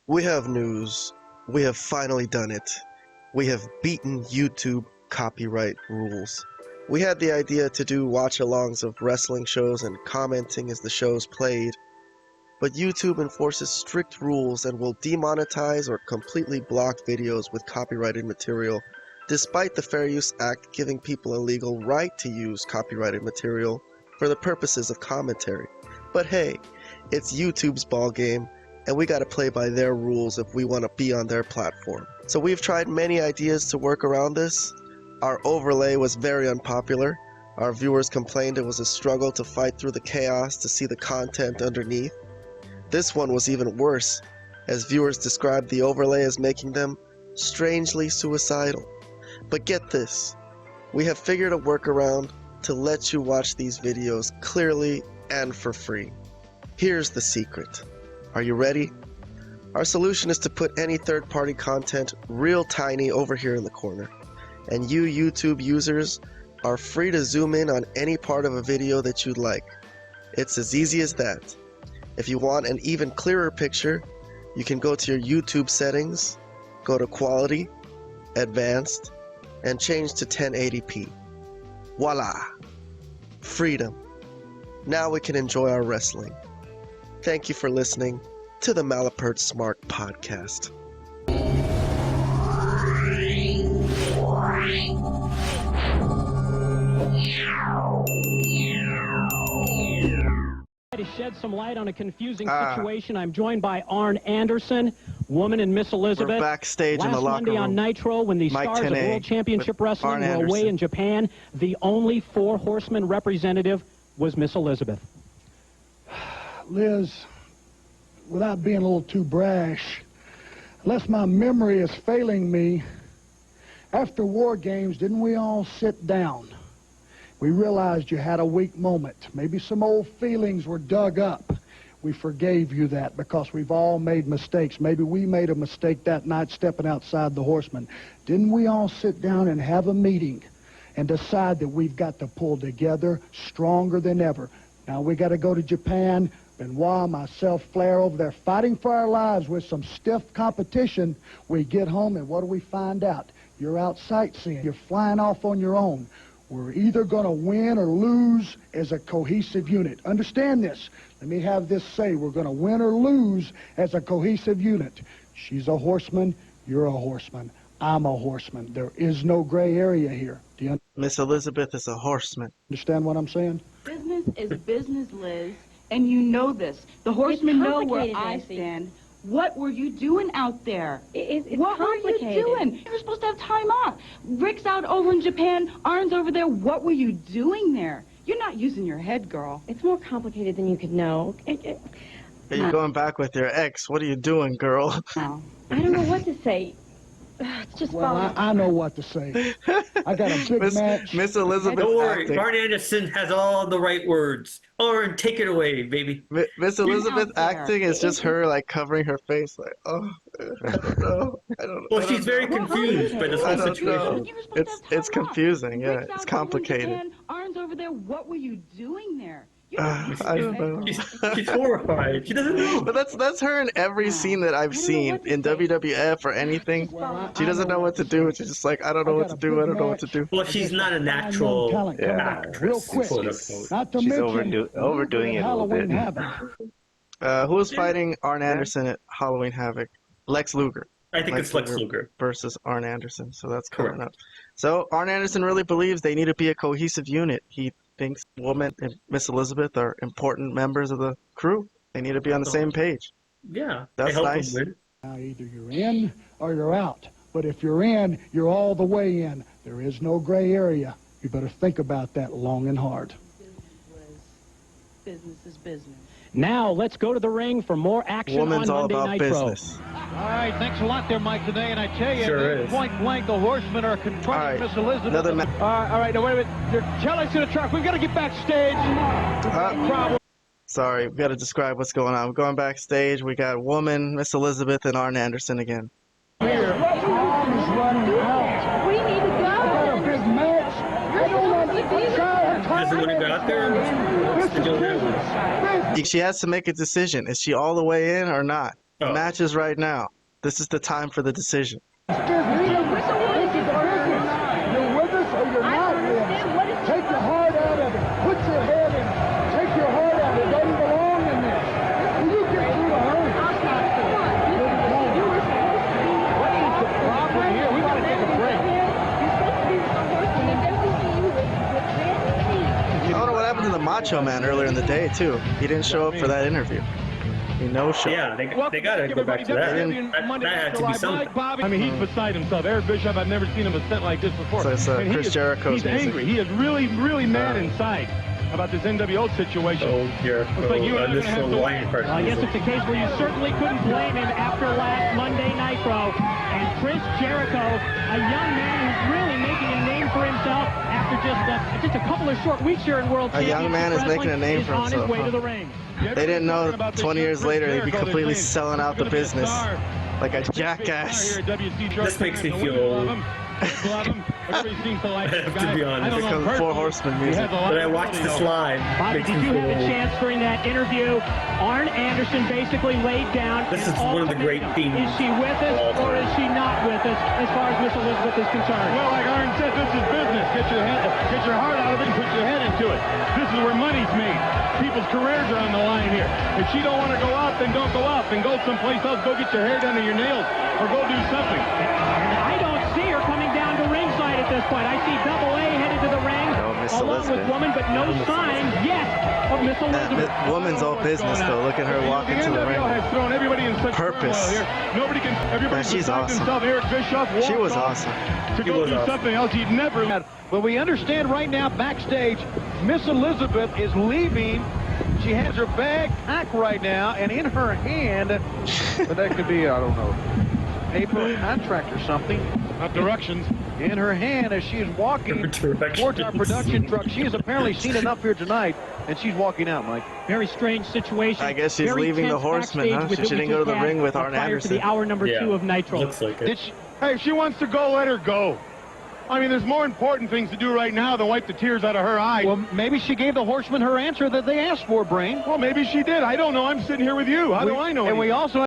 We have news. We have finally done it. We have beaten YouTube copyright rules. We had the idea to do watch-alongs of wrestling shows and commenting as the shows played, but YouTube enforces strict rules and will demonetize or completely block videos with copyrighted material, despite the Fair Use Act giving people a legal right to use copyrighted material for the purposes of commentary. But hey, it's YouTube's ballgame, and we gotta play by their rules if we want to be on their platform. So we've tried many ideas to work around this. Our overlay was very unpopular. Our viewers complained it was a struggle to fight through the chaos to see the content underneath. This one was even worse, as viewers described the overlay as making them strangely suicidal. But get this, we have figured a workaround to let you watch these videos clearly and for free. Here's the secret. Are you ready? Our solution is to put any third-party content real tiny over here in the corner. And you YouTube users are free to zoom in on any part of a video that you'd like. It's as easy as that. If you want an even clearer picture, you can go to your YouTube settings, go to Quality, Advanced, and change to 1080p. Voila! Freedom. Now we can enjoy our wrestling. Thank you for listening to the Malapert Smark Podcast. To shed some light on a confusing situation, I'm joined by Arn Anderson, Woman and Miss Elizabeth. We're backstage in the locker Monday room. on Nitro, when the Mike stars of Tenay World Championship Wrestling were away in Japan, the only Four Horsemen representative was Miss Elizabeth. Liz, without being a little too brash, unless my memory is failing me, after War Games, didn't we all sit down? We realized you had a weak moment. Maybe some old feelings were dug up. We forgave you that because we've all made mistakes. Maybe we made a mistake that night stepping outside the Horsemen. Didn't we all sit down and have a meeting and decide that we've got to pull together stronger than ever? Now we got to go to Japan. Benoit, myself, Flair over there fighting for our lives with some stiff competition. We get home and what do we find out? You're out sightseeing. You're flying off on your own. We're either going to win or lose as a cohesive unit. Understand this. Let me have this say. We're going to win or lose as a cohesive unit. She's a horseman. You're a horseman. I'm a horseman. There is no gray area here. Do you Miss Elizabeth is a horseman. Understand what I'm saying? Business is business, Liz, and you know this. The horsemen know where I stand. What were you doing out there? It's what were you doing? You were supposed to have time off. Rick's out over in Japan. Arn's over there. What were you doing there? You're not using your head, girl. It's more complicated than you could know. Are you going back with your ex? What are you doing, girl? No. I don't know what to say. It's just well, I know what to say. I got a big match. Miss Elizabeth. Don't worry, Arn Anderson has all the right words. Arn, take it away, baby. Miss Elizabeth acting is just her like covering her face, like, oh, I don't know. Well, she's very confused by this whole situation. It's confusing. Yeah, it's complicated. Arn's over there. What were you doing there? I don't know. She's horrified. She doesn't know. But that's her in every scene that I've seen in WWF or anything. She doesn't know what to do. She's just like, I don't know what to do. I don't know what to do. Well, she's not a natural actress. Real quick. Not to She's mention, overdoing it a little bit. Who is fighting Arn Anderson at Halloween Havoc? Lex Luger. I think it's Lex Luger versus Arn Anderson. So that's coming up. So Arn Anderson really believes they need to be a cohesive unit. He thinks Woman and Miss Elizabeth are important members of the crew. They need to be on the same page. Yeah, that's nice. Now either you're in or you're out. But if you're in, you're all the way in. There is no gray area. You better think about that long and hard. Business is business. Now let's go to the ring for more action Woman's on Monday all about Nitro. Business. All right, thanks a lot there, Mike, today. And I tell you, point blank, the Horsemen are confronting Miss Elizabeth. Another all right, now wait a minute. They're telling to the truck. We've got to get backstage. Problem. Sorry, we got to describe what's going on. We're going backstage. We got Woman, Miss Elizabeth, and Arn Anderson again. Here, time is running out. We need to go. I got a big match. I don't Does it want to go out there? She has to make a decision. Is she all the way in or not? The match is right now. This is the time for the decision. This is our business. You're with us or you're not with us. Take your heart out of it. Put your head in it. Take your heart out of it. It doesn't belong in this. Will you get through to her? What is the problem here? We got to take a break. I don't know what happened to the Macho Man earlier in the day, too. He didn't show up for that interview. He no-showed. Yeah, they got to go back to that. That had to be something. I mean, he's beside himself. Eric Bischoff, I've never seen him upset like this before. So it's Chris Jericho's He's angry. He is really, really mad inside about this NWO situation. Oh, Jericho. Looks like you and I are going to have to I guess it's a case where you certainly couldn't blame him after last Monday Nitro. And Chris Jericho, a young man who's really making a name for himself after just a couple of short weeks here in World Championship A young man is making a name for himself. on his way to the ring. They didn't know 20 years later they'd be completely selling out the business like a jackass. This makes me feel old. I have to be honest. Here comes Four Horsemen music. But I watched this live. Bobby, did you have a chance during that interview? Arn Anderson basically laid down. This is one of the great themes. Is she with us or is she not with us as far as Miss Elizabeth is concerned? Well, like Arn said, this is business. Get your heart out of it and put your head into it. This is where money's made. People's careers are on the line here. If she don't want to go out, then don't go out. Then go someplace else. Go get your hair done or your nails, or go do something. And I don't see her coming down to ringside at this point. I see Double A headed to the ring along with Woman, but no sign yet of Miss Elizabeth. Woman's all business, though. Look at her walking to the ring. Has thrown everybody in such Purpose. turmoil here. Nobody can. Everybody she's awesome. himself. Eric Bischoff She was awesome. To go do something else he'd never had. Well, we understand right now backstage, Miss Elizabeth is leaving. She has her bag packed right now, and in her hand, but that could be, I don't know, paper, contract or something. Not directions. In her hand as she is walking towards our production truck. She has apparently seen enough here tonight, and she's walking out, Mike. Very strange situation. I guess she's leaving the Horsemen, huh? She didn't go to the ring with Arn Anderson. To the hour number 2 of Nitro. Looks like it. Hey, if she wants to go, let her go. I mean, there's more important things to do right now than wipe the tears out of her eyes. Well, maybe she gave the Horsemen her answer that they asked for, Brain. Well, maybe she did. I don't know. I'm sitting here with you. How do I know? And we also